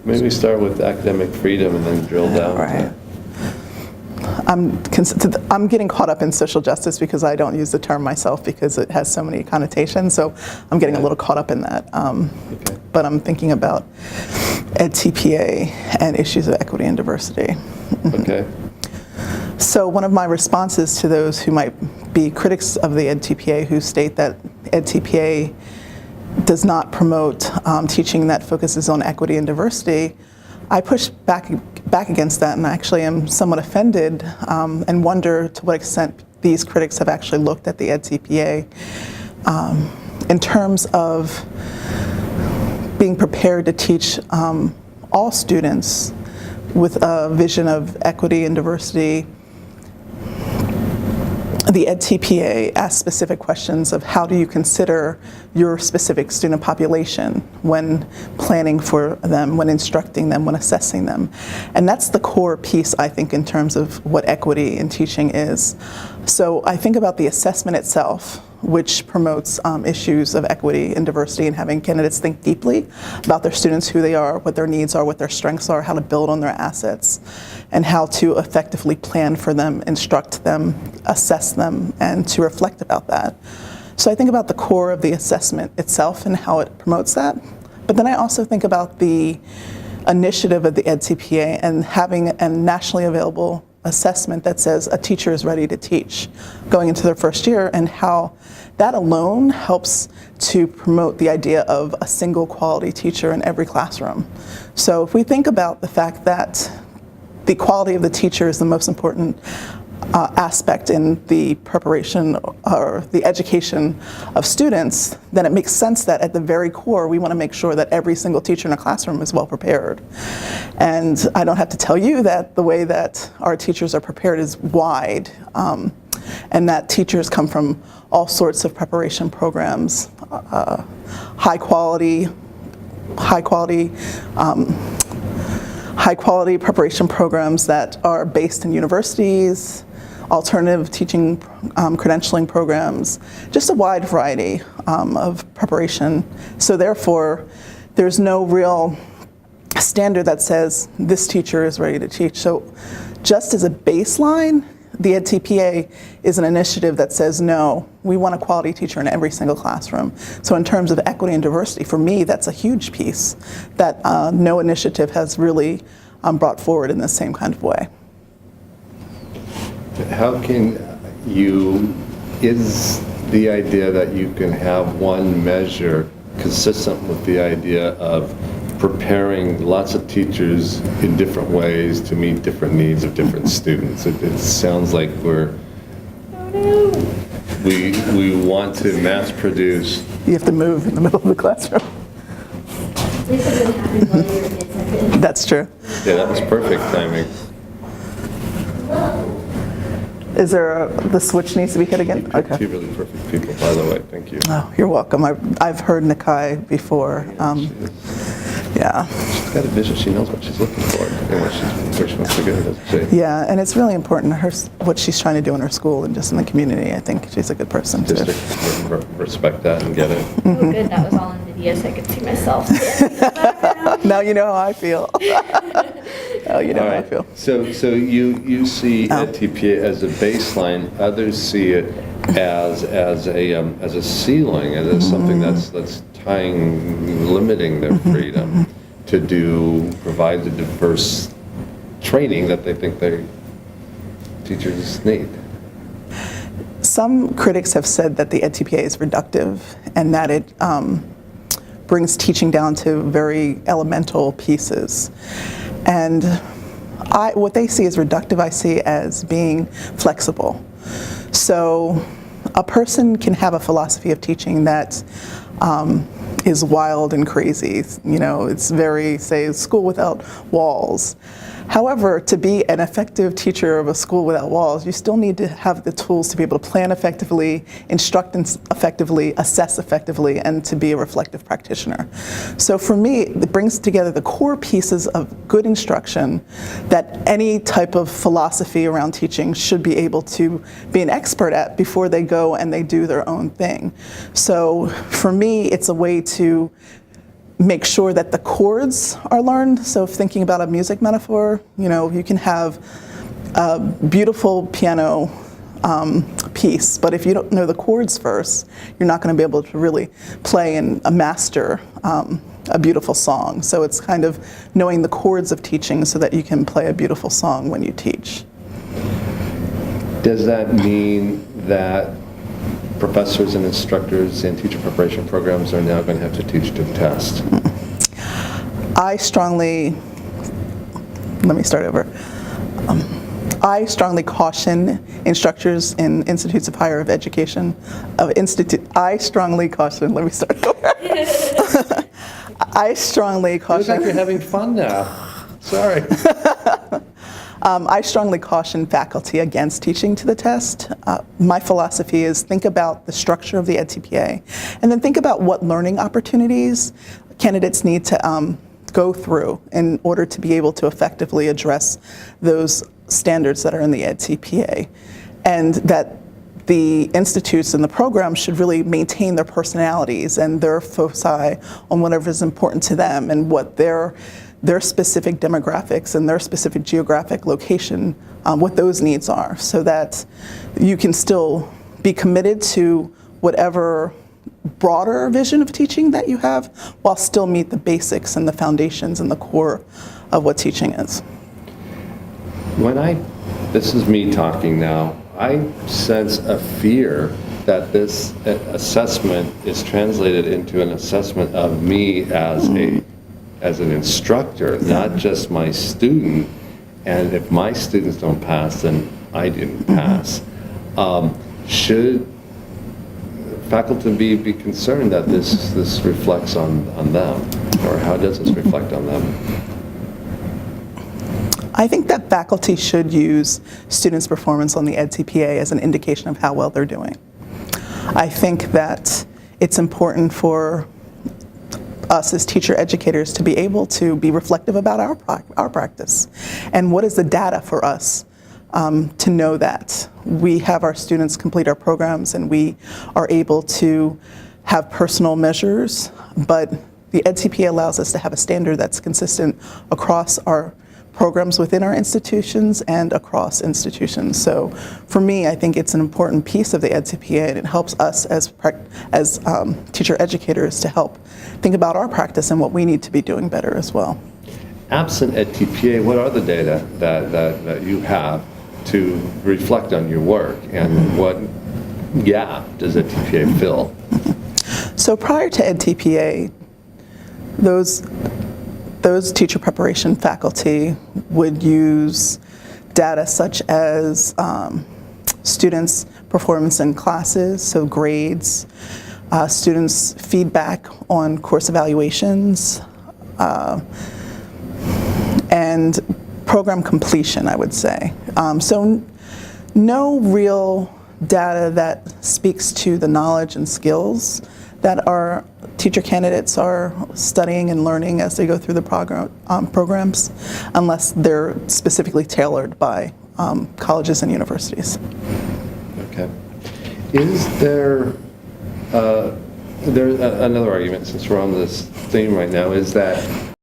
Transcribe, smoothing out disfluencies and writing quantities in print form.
Maybe start with academic freedom and then drill down Right. to... I'm getting caught up in social justice because I don't use the term myself because it has so many connotations, so I'm getting a little caught up in that. Okay. But I'm thinking about EdTPA and issues of equity and diversity. Okay. So one of my responses to those who might be critics of the EdTPA who state that EdTPA does not promote teaching that focuses on equity and diversity, I push back against that, and actually am somewhat offended and wonder to what extent these critics have actually looked at the EdTPA in terms of being prepared to teach all students with a vision of equity and diversity. The EdTPA asks specific questions of how do you consider your specific student population when planning for them, when instructing them, when assessing them. And that's the core piece, I think, in terms of what equity in teaching is. So I think about the assessment itself, which promotes issues of equity and diversity and having candidates think deeply about their students, who they are, what their needs are, what their strengths are, how to build on their assets, and how to effectively plan for them, instruct them, assess them, and to reflect about that. So I think about the core of the assessment itself and how it promotes that. But then I also think about the initiative of the EdTPA and having a nationally available assessment that says a teacher is ready to teach going into their first year, and how that alone helps to promote the idea of a single quality teacher in every classroom. So if we think about the fact that the quality of the teacher is the most important aspect in the preparation or the education of students, then it makes sense that at the very core we want to make sure that every single teacher in a classroom is well prepared. And I don't have to tell you that the way that our teachers are prepared is wide, and that teachers come from all sorts of preparation programs, high quality preparation programs that are based in universities, alternative teaching credentialing programs, just a wide variety of preparation. So therefore, there's no real standard that says this teacher is ready to teach. So just as a baseline, the EdTPA is an initiative that says, no, we want a quality teacher in every single classroom. So in terms of equity and diversity, for me, that's a huge piece that no initiative has really brought forward in the same kind of way. How can you, is the idea that you can have one measure consistent with the idea of preparing lots of teachers in different ways to meet different needs of different students? It sounds like we want to mass produce. You have to move in the middle of the classroom. That's true. Yeah, that was perfect timing. Is there the switch needs to be hit again? Okay. Two really perfect people, by the way. Thank you. Oh, you're welcome. I've heard Nikai before. Yeah. She's got a vision. She knows what she's looking for and where she wants to go, doesn't she? Yeah, and it's really important, what she's trying to do in her school and just in the community. I think she's a good person too. Just respect that and get it. Oh, good. That was all in video, so I could see myself. Now you know how I feel. Now you know how I feel. So you see EdTPA as a baseline. Others see it as a ceiling, as something that's limiting their freedom to provide the diverse training that they think their teachers need. Some critics have said that the EdTPA is reductive and that it brings teaching down to very elemental pieces. And what they see as reductive, I see as being flexible. So a person can have a philosophy of teaching that is wild and crazy. You know, it's very, say, school without walls. However, to be an effective teacher of a school without walls, you still need to have the tools to be able to plan effectively, instruct effectively, assess effectively, and to be a reflective practitioner. So for me, it brings together the core pieces of good instruction that any type of philosophy around teaching should be able to be an expert at before they go and they do their own thing. So for me, it's a way to make sure that the chords are learned. So thinking about a music metaphor, you can have a beautiful piano piece, but if you don't know the chords first, you're not going to be able to really play and master a beautiful song. So it's kind of knowing the chords of teaching so that you can play a beautiful song when you teach. Does that mean that professors and instructors in teacher preparation programs are now going to have to teach to test? I strongly caution instructors in institutes of higher education, I strongly caution Looks like you're having fun now. Sorry. I strongly caution faculty against teaching to the test. My philosophy is think about the structure of the EdTPA, and then think about what learning opportunities candidates need to go through in order to be able to effectively address those standards that are in the EdTPA, and that the institutes and the programs should really maintain their personalities and their foci on whatever is important to them and what their specific demographics and their specific geographic location, what those needs are, so that you can still be committed to whatever broader vision of teaching that you have, while still meet the basics and the foundations and the core of what teaching is. This is me talking now, I sense a fear that this assessment is translated into an assessment of me as an instructor, not just my student. And if my students don't pass, then I didn't pass. Should faculty be concerned that this reflects on them, or how does this reflect on them? I think that faculty should use students' performance on the EdTPA as an indication of how well they're doing. I think that it's important for us as teacher educators to be able to be reflective about our practice. And what is the data for us to know that we have our students complete our programs and we are able to have personal measures, but the EdTPA allows us to have a standard that's consistent across our programs within our institutions and across institutions. So for me, I think it's an important piece of the EdTPA, and it helps us as teacher educators to help think about our practice and what we need to be doing better as well. Absent EdTPA, what are the data that you have to reflect on your work, and what gap does EdTPA fill? So prior to EdTPA, those teacher preparation faculty would use data such as students' performance in classes, so grades, students' feedback on course evaluations, and program completion, I would say. So no real data that speaks to the knowledge and skills that our teacher candidates are studying and learning as they go through the programs, unless they're specifically tailored by colleges and universities. Okay. Is there another argument, since we're on this theme right now, is that